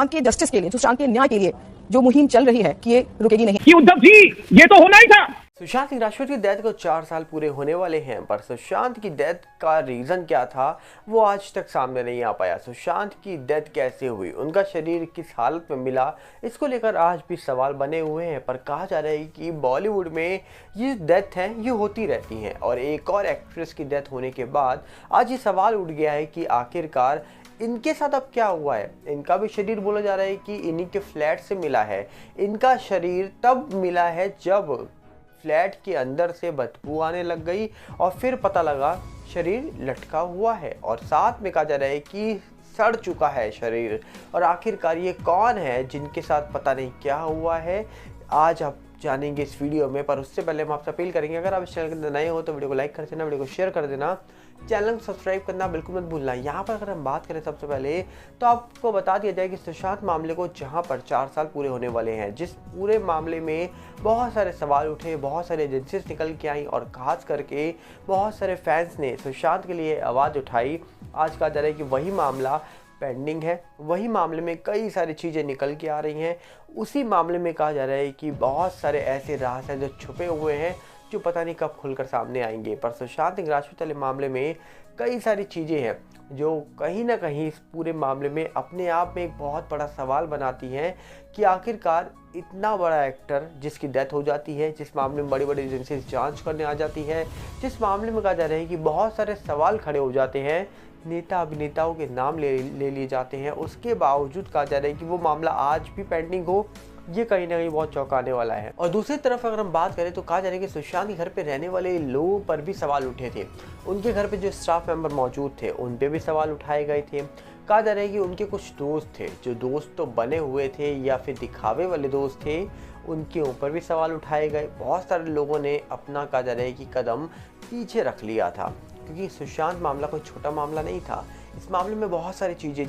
सुशांत के जस्टिस के लिए, सुशांत के न्याय के लिए जो मुहिम चल रही है कि ये रुकेगी नहीं। कि उद्धव जी ये तो होना ही था। सुशांत सिंह राजपूत की डेथ को 4 साल पूरे होने वाले हैं, पर सुशांत की डेथ का रीज़न क्या था वो आज तक सामने नहीं आ पाया। सुशांत की डेथ कैसे हुई, उनका शरीर किस हालत में मिला, इसको लेकर आज भी सवाल बने हुए हैं। पर कहा जा रहा है कि बॉलीवुड में ये डेथ हैं ये होती रहती हैं, और एक और एक्ट्रेस की डेथ होने के बाद आज ये सवाल उठ गया है कि आखिरकार इनके साथ अब क्या हुआ है। इनका भी शरीर बोला जा रहा है कि इन्हीं के फ्लैट से मिला है। इनका शरीर तब मिला है जब फ्लैट के अंदर से बदबू आने लग गई और फिर पता लगा शरीर लटका हुआ है, और साथ में कहा जा रहा है कि सड़ चुका है शरीर। और आखिरकार ये कौन है जिनके साथ पता नहीं क्या हुआ है, आज आप जानेंगे इस वीडियो में। पर उससे पहले हम आपसे अपील करेंगे, अगर आप इस चैनल के अंदर नए हो तो वीडियो को लाइक कर देना, वीडियो को शेयर कर देना, चैनल को सब्सक्राइब करना बिल्कुल मत भूलना। यहाँ पर अगर हम बात करें सबसे पहले तो आपको बता दिया जाए कि सुशांत मामले को जहाँ पर 4 साल पूरे होने वाले हैं, जिस पूरे मामले में बहुत सारे सवाल उठे, बहुत सारे एजेंसीज निकल के आई और खास करके बहुत सारे फैंस ने सुशांत के लिए आवाज़ उठाई। आज कहा जा रहा है कि वही मामला पेंडिंग है, वही मामले में कई सारी चीज़ें निकल के आ रही हैं। उसी मामले में कहा जा रहा है कि बहुत सारे ऐसे राज हैं जो छुपे हुए हैं, जो पता नहीं कब खुलकर सामने आएंगे। पर सुशांत सिंह राजपूत वाले मामले में कई सारी चीज़ें हैं जो कहीं ना कहीं इस पूरे मामले में अपने आप में एक बहुत बड़ा सवाल बनाती हैं कि आखिरकार इतना बड़ा एक्टर जिसकी डेथ हो जाती है, जिस मामले में बड़ी बड़ी एजेंसी जांच करने आ जाती है, जिस मामले में कहा जा रहा है कि बहुत सारे सवाल खड़े हो जाते हैं, नेता अभिनेताओं के नाम ले लिए जाते हैं, उसके बावजूद कहा जा रहा है कि वो मामला आज भी पेंडिंग हो, ये कहीं ना कहीं बहुत चौंकाने वाला है। और दूसरी तरफ अगर हम बात करें तो कहा जा रहा है कि सुशांत के घर पे रहने वाले लोगों पर भी सवाल उठे थे। उनके घर पे जो स्टाफ मेंबर मौजूद थे उन पे भी सवाल उठाए गए थे। कहा जा रहा है कि उनके कुछ दोस्त थे, जो दोस्त तो बने हुए थे या फिर दिखावे वाले दोस्त थे, उनके ऊपर भी सवाल उठाए गए। बहुत सारे लोगों ने अपना कहा जा रहा है कि कदम पीछे रख लिया था, क्योंकि सुशांत मामला कोई छोटा मामला नहीं था। इस मामले में बहुत सारी चीज़ें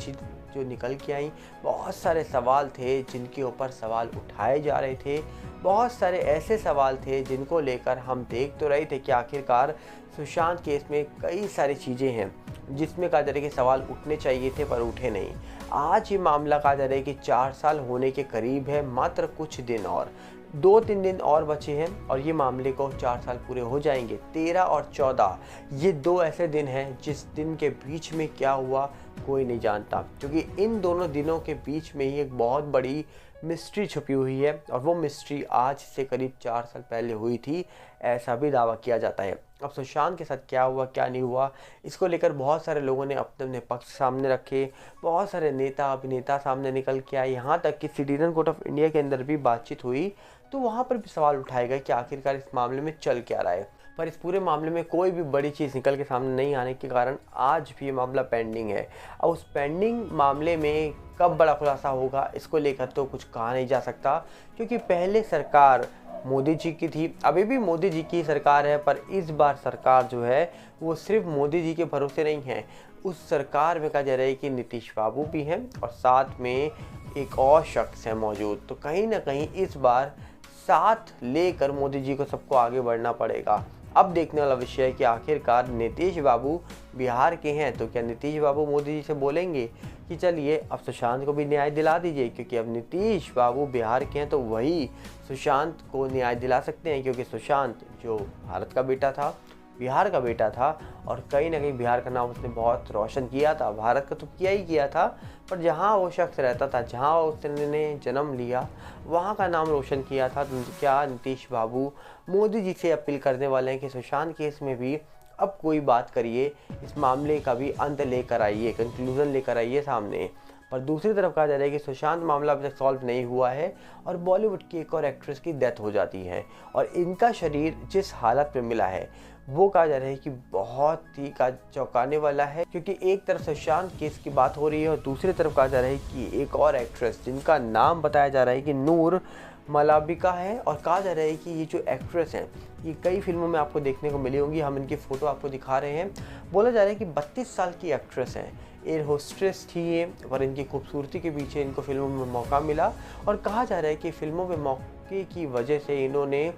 जो निकल के आई, बहुत सारे सवाल थे जिनके ऊपर सवाल उठाए जा रहे थे, बहुत सारे ऐसे सवाल थे जिनको लेकर हम देख तो रहे थे कि आखिरकार सुशांत केस में कई सारी चीज़ें हैं जिसमें कहा जा रहा है कि सवाल उठने चाहिए थे पर उठे नहीं। आज ये मामला कहा जा रहा है कि 4 साल होने के करीब है, मात्र कुछ दिन और 2-3 दिन और बचे हैं और ये मामले को 4 साल पूरे हो जाएंगे। 13 और 14 ये 2 ऐसे दिन हैं जिस दिन के बीच में क्या हुआ कोई नहीं जानता, क्योंकि इन दोनों दिनों के बीच में ही एक बहुत बड़ी मिस्ट्री छुपी हुई है, और वो मिस्ट्री आज से करीब 4 साल पहले हुई थी, ऐसा भी दावा किया जाता है। अब सुशांत के साथ क्या हुआ क्या नहीं हुआ, इसको लेकर बहुत सारे लोगों ने अपने अपने पक्ष सामने रखे, बहुत सारे नेता अभिनेता सामने निकल के आए, यहाँ तक कि सिटीजन कोर्ट ऑफ इंडिया के अंदर भी बातचीत हुई तो वहाँ पर भी सवाल उठाए गए कि आखिरकार इस मामले में चल क्या रहा है। पर इस पूरे मामले में कोई भी बड़ी चीज़ निकल के सामने नहीं आने के कारण आज भी ये मामला पेंडिंग है। और उस पेंडिंग मामले में कब बड़ा खुलासा होगा इसको लेकर तो कुछ कहा नहीं जा सकता, क्योंकि पहले सरकार मोदी जी की थी, अभी भी मोदी जी की सरकार है, पर इस बार सरकार जो है वो सिर्फ मोदी जी के भरोसे नहीं है। उस सरकार में कहा जा रहा है कि नीतीश बाबू भी हैं और साथ में एक और शख्स है मौजूद। तो कहीं ना कहीं इस बार साथ लेकर मोदी जी को सबको आगे बढ़ना पड़ेगा। अब देखने वाला विषय है कि आखिरकार नीतीश बाबू बिहार के हैं, तो क्या नीतीश बाबू मोदी जी से बोलेंगे कि चलिए अब सुशांत को भी न्याय दिला दीजिए, क्योंकि अब नीतीश बाबू बिहार के हैं तो वही सुशांत को न्याय दिला सकते हैं, क्योंकि सुशांत जो भारत का बेटा था, बिहार का बेटा था, और कहीं ना कहीं बिहार का नाम उसने बहुत रोशन किया था, भारत का तो किया ही किया था, पर जहाँ वो शख्स रहता था, जहाँ उसने जन्म लिया, वहाँ का नाम रोशन किया था। तो क्या नीतीश बाबू मोदी जी से अपील करने वाले हैं कि सुशांत केस में भी अब कोई बात करिए, इस मामले का भी अंत लेकर आइए, कंक्लूजन लेकर आइए सामने। पर दूसरी तरफ कहा जा रहा है कि सुशांत मामला अभी तक सॉल्व नहीं हुआ है और बॉलीवुड की एक और एक्ट्रेस की डेथ हो जाती है, और इनका शरीर जिस हालत में मिला है वो कहा जा रहा है कि बहुत ही चौंकाने वाला है, क्योंकि एक तरफ सुशांत केस की बात हो रही है और दूसरी तरफ कहा जा रहा है कि एक और एक्ट्रेस जिनका नाम बताया जा रहा है कि नूर मलाबिका है, और कहा जा रहा है कि ये जो एक्ट्रेस हैं ये कई फिल्मों में आपको देखने को मिली होंगी, हम इनकी फ़ोटो आपको दिखा रहे हैं। बोला जा रहा है कि 32 साल की एक्ट्रेस हैं, एयर होस्टेस थी ये, पर इनकी खूबसूरती के पीछे इनको फिल्मों में मौका मिला, और कहा जा रहा है कि फिल्मों में मौके की वजह से इन्होंने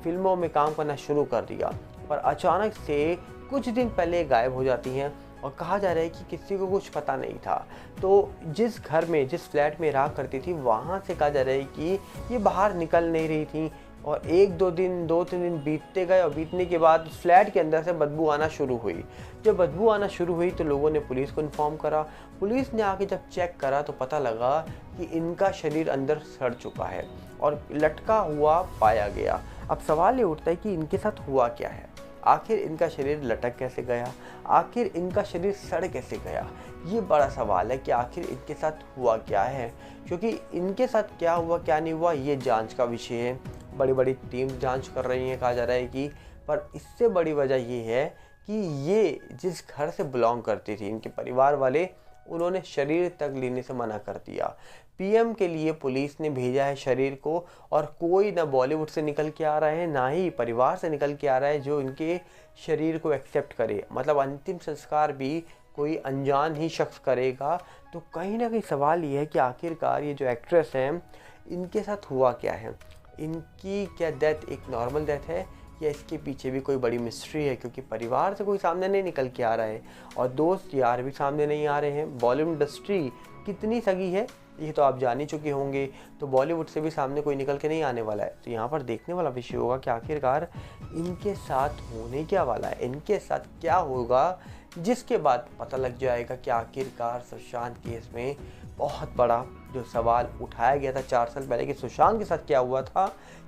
फिल्मों में काम करना शुरू कर दिया, पर अचानक से कुछ दिन पहले गायब हो जाती हैं और कहा जा रहा है कि किसी को कुछ पता नहीं था। तो जिस घर में, जिस फ्लैट में रहा करती थी, वहाँ से कहा जा रहा है कि ये बाहर निकल नहीं रही थी और 2-3 दिन बीतते गए और बीतने के बाद फ्लैट के अंदर से बदबू आना शुरू हुई। जब बदबू आना शुरू हुई तो लोगों ने पुलिस को इन्फॉर्म करा। पुलिस ने आके जब चेक करा तो पता लगा कि इनका शरीर अंदर सड़ चुका है और लटका हुआ पाया गया। अब सवाल ये उठता है कि इनके साथ हुआ क्या है, आखिर इनका शरीर लटक कैसे गया, आखिर इनका शरीर सड़ कैसे गया। ये बड़ा सवाल है कि आखिर इनके साथ हुआ क्या है, क्योंकि इनके साथ क्या हुआ क्या नहीं हुआ ये जांच का विषय है। बड़ी बड़ी टीम जांच कर रही है, कहा जा रहा है कि, पर इससे बड़ी वजह ये है कि ये जिस घर से बिलोंग करती थी, इनके परिवार वाले, उन्होंने शरीर तक लेने से मना कर दिया। पीएम के लिए पुलिस ने भेजा है शरीर को और कोई ना बॉलीवुड से निकल के आ रहा है ना ही परिवार से निकल के आ रहा है जो इनके शरीर को एक्सेप्ट करे। मतलब अंतिम संस्कार भी कोई अनजान ही शख्स करेगा। तो कहीं ना कहीं सवाल ये है कि आखिरकार ये जो एक्ट्रेस हैं इनके साथ हुआ क्या है, इनकी क्या डेथ एक नॉर्मल डेथ है या इसके पीछे भी कोई बड़ी मिस्ट्री है, क्योंकि परिवार से कोई सामने नहीं निकल के आ रहा है और दोस्त यार भी सामने नहीं आ रहे हैं। बॉलीवुड इंडस्ट्री कितनी सगी है ये तो आप जान ही चुके होंगे, तो बॉलीवुड से भी सामने कोई निकल के नहीं आने वाला है। तो यहाँ पर देखने वाला विषय होगा कि आखिरकार इनके साथ होने क्या वाला है, इनके साथ क्या होगा, जिसके बाद पता लग जाएगा कि आखिरकार सुशांत केस में बहुत बड़ा जो सवाल उठाया गया था 4 साल पहले कि सुशांत के साथ क्या हुआ था,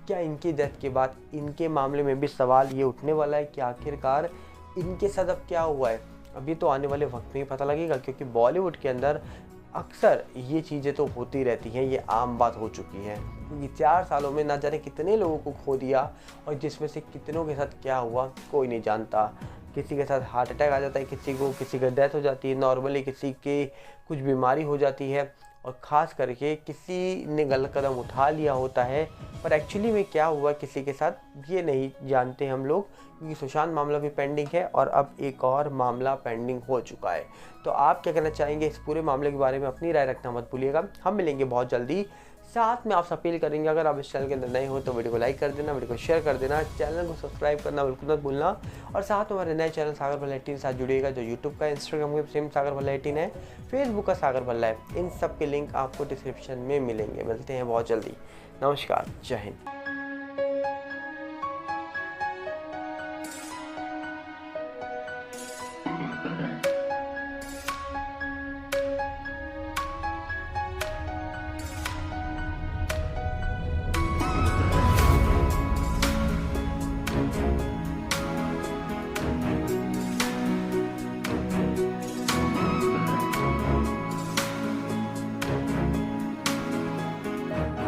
क्या इनकी डेथ के बाद इनके मामले में भी सवाल ये उठने वाला है कि आखिरकार इनके साथ अब क्या हुआ है। अभी तो आने वाले वक्त में ही पता लगेगा, क्योंकि बॉलीवुड के अंदर अक्सर ये चीज़ें तो होती रहती हैं, ये आम बात हो चुकी है। क्योंकि 4 सालों में ना जाने कितने लोगों को खो दिया और जिसमें से कितनों के साथ क्या हुआ कोई नहीं जानता। किसी के साथ हार्ट अटैक आ जाता है, किसी का डेथ हो जाती है, नॉर्मली किसी के कुछ बीमारी हो जाती है और ख़ास करके किसी ने गलत कदम उठा लिया होता है, पर एक्चुअली में क्या हुआ किसी के साथ ये नहीं जानते हम लोग, क्योंकि सुशांत मामला भी पेंडिंग है और अब एक और मामला पेंडिंग हो चुका है। तो आप क्या कहना चाहेंगे इस पूरे मामले के बारे में, अपनी राय रखना मत भूलिएगा। हम मिलेंगे बहुत जल्दी। साथ में आपसे अपील करेंगे, अगर आप इस चैनल के अंदर नए हो तो वीडियो को लाइक कर देना, वीडियो को शेयर कर देना, चैनल को सब्सक्राइब करना बिल्कुल मत भूलना। और साथ में हमारे नए चैनल सागर भल्ला 18 साथ जुड़िएगा, जो यूट्यूब का, इंस्टाग्राम का सेम सागर भल्ला 18 है, फेसबुक का सागर भल्ला है। इन सब के लिंक आपको डिस्क्रिप्शन में मिलेंगे। मिलते हैं बहुत जल्दी। नमस्कार, जय हिंद।